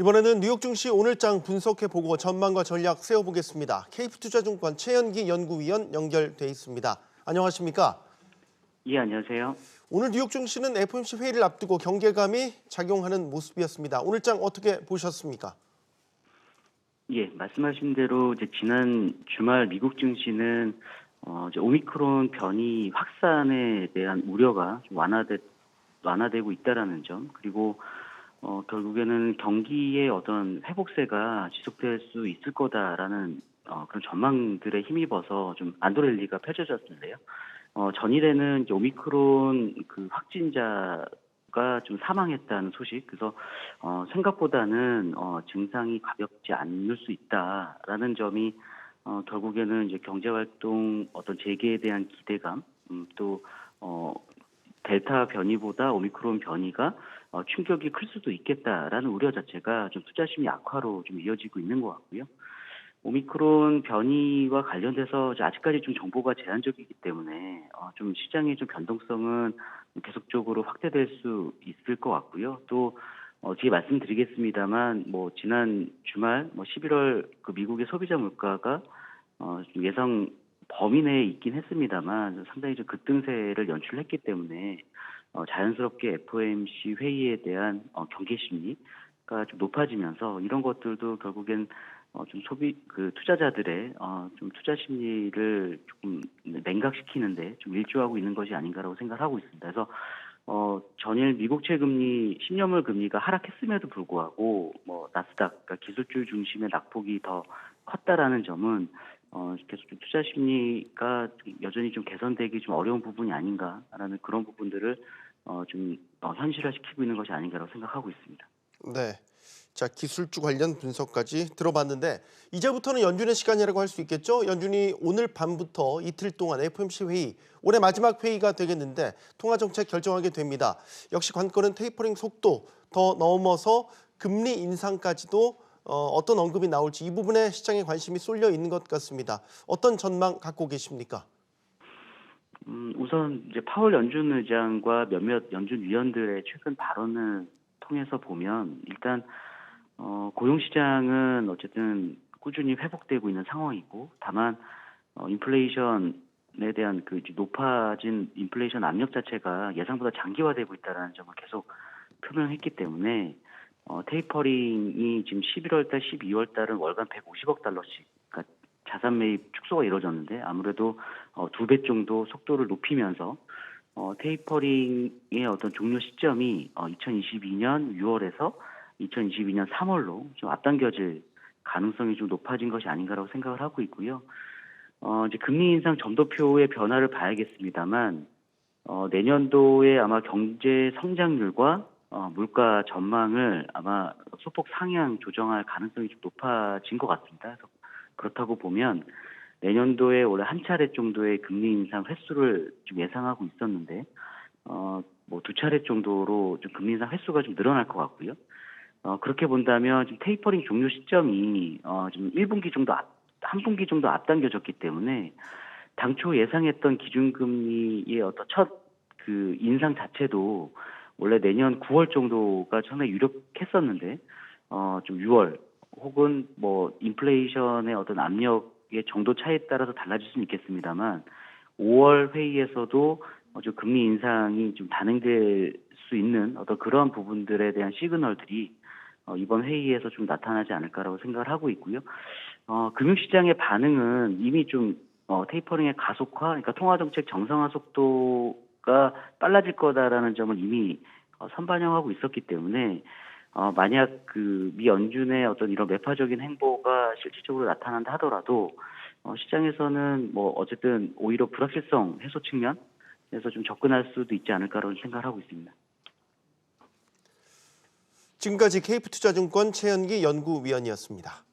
이번에는 뉴욕 증시 오늘장 분석해보고 전망과 전략 세워보겠습니다. KF투자증권 최연기 연구위원 연결돼 있습니다. 안녕하십니까? 예, 안녕하세요. 오늘 뉴욕 증시는 FOMC 회의를 앞두고 경계감이 작용하는 모습이었습니다. 오늘장 어떻게 보셨습니까? 예, 말씀하신 대로 이제 지난 주말 미국 증시는 이제 오미크론 변이 확산에 대한 우려가 좀 완화되고 있다라는 점, 그리고 결국에는 경기의 어떤 회복세가 지속될 수 있을 거다라는 그런 전망들에 힘입어서 좀 안도랠리가 펼쳐졌는데요. 전일에는 이제 오미크론 그 확진자가 좀 사망했다는 소식, 그래서 생각보다는 증상이 가볍지 않을 수 있다라는 점이 결국에는 이제 경제 활동 어떤 재개에 대한 기대감, 또 델타 변이보다 오미크론 변이가 충격이 클 수도 있겠다라는 우려 자체가 좀 투자 심리 악화로 좀 이어지고 있는 것 같고요. 오미크론 변이와 관련돼서 아직까지 좀 정보가 제한적이기 때문에 좀 시장의 좀 변동성은 계속적으로 확대될 수 있을 것 같고요. 또 뒤에 말씀드리겠습니다만 지난 주말 11월 그 미국의 소비자 물가가 좀 예상 범위 내에 있긴 했습니다만 상당히 좀 급등세를 연출했기 때문에 자연스럽게 FOMC 회의에 대한 경계 심리가 좀 높아지면서 이런 것들도 결국엔 좀 투자자들의 좀 투자 심리를 조금 냉각시키는데 좀 일조하고 있는 것이 아닌가라고 생각하고 있습니다. 그래서 전일 미국채 금리 10년물 금리가 하락했음에도 불구하고 나스닥, 그러니까 기술주 중심의 낙폭이 더 컸다라는 점은 계속 좀 투자 심리가 여전히 좀 개선되기 좀 어려운 부분이 아닌가라는 그런 부분들을 좀 현실화시키고 있는 것이 아닌가라고 생각하고 있습니다. 네. 자, 기술주 관련 분석까지 들어봤는데 이제부터는 연준의 시간이라고 할 수 있겠죠? 연준이 오늘 밤부터 이틀 동안 FOMC 회의, 올해 마지막 회의가 되겠는데 통화정책 결정하게 됩니다. 역시 관건은 테이퍼링 속도 더 넘어서 금리 인상까지도 어떤 언급이 나올지 이 부분에 시장의 관심이 쏠려 있는 것 같습니다. 어떤 전망 갖고 계십니까? 우선 이제 파월 연준 의장과 몇몇 연준 위원들의 최근 발언을 통해서 보면 일단 고용 시장은 어쨌든 꾸준히 회복되고 있는 상황이고, 다만 인플레이션에 대한 그 이제 높아진 인플레이션 압력 자체가 예상보다 장기화되고 있다는 점을 계속 표명했기 때문에 테이퍼링이 지금 11월 달, 12월 달은 월간 150억 달러씩, 그러니까 자산 매입 축소가 이루어졌는데 아무래도 2배 정도 속도를 높이면서 테이퍼링의 어떤 종료 시점이 2022년 6월에서 2022년 3월로 좀 앞당겨질 가능성이 좀 높아진 것이 아닌가라고 생각을 하고 있고요. 이제 금리 인상 점도표의 변화를 봐야겠습니다만 내년도에 아마 경제 성장률과 물가 전망을 아마 소폭 상향 조정할 가능성이 좀 높아진 것 같습니다. 그래서 그렇다고 보면 내년도에 원래 한 차례 정도의 금리 인상 횟수를 좀 예상하고 있었는데 두 차례 정도로 좀 금리 인상 횟수가 좀 늘어날 것 같고요. 그렇게 본다면 지금 테이퍼링 종료 시점이 좀 1분기 정도 한 분기 정도 앞당겨졌기 때문에 당초 예상했던 기준금리의 어떤 첫 그 인상 자체도 원래 내년 9월 정도가 상당히 유력했었는데 좀 6월 혹은 인플레이션의 어떤 압력의 정도 차이에 따라서 달라질 수는 있겠습니다만 5월 회의에서도 좀 금리 인상이 좀 단행될 수 있는 어떤 그러한 부분들에 대한 시그널들이 이번 회의에서 좀 나타나지 않을까라고 생각을 하고 있고요. 금융시장의 반응은 이미 좀 테이퍼링의 가속화, 그러니까 통화정책 정상화 속도가 빨라질 거다라는 점을 이미 선반영하고 있었기 때문에 만약 그 미 연준의 어떤 이런 매파적인 행보가 실질적으로 나타난다 하더라도 시장에서는 어쨌든 오히려 불확실성 해소 측면에서 좀 접근할 수도 있지 않을까라는 생각을 하고 있습니다. 지금까지 KF투자증권 최연기 연구위원이었습니다.